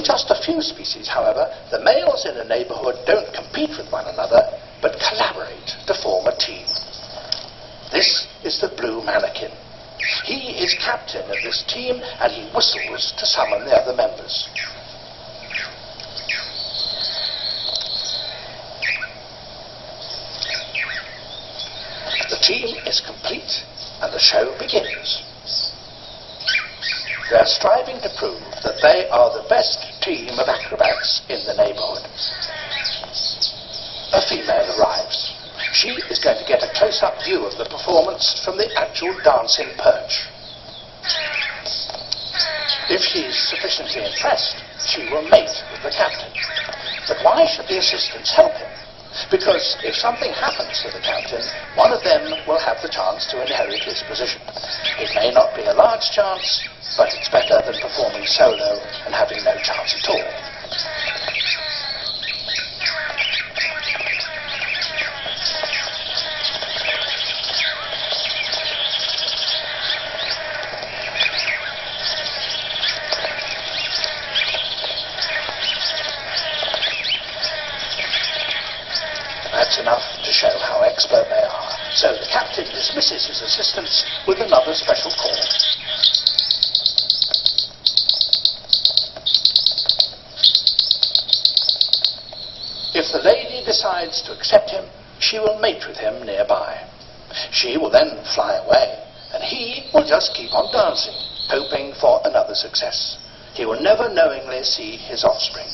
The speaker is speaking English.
In just a few species, however, the males in a neighbourhood don't compete with one another, but collaborate to form a team. This is the blue Manakin. He is captain of this team, and he whistles to summon the other members. The team is complete, and the show begins. They are striving to prove that they are the best team of acrobats in the neighbourhood. A female arrives. She is going to get a close-up view of the performance from the actual dancing perch. If she is sufficiently impressed, she will mate with the captain. But why should the assistants help him? Because if something happens to the captain, one of them will have the chance to inherit his position. It may not be a large chance, but it's better than performing solo and having no chance at all. That's enough to show how expert they are. So the captain dismisses his assistants with another special call. If the lady decides to accept him, she will mate with him nearby. She will then fly away, and he will just keep on dancing, hoping for another success. He will never knowingly see his offspring.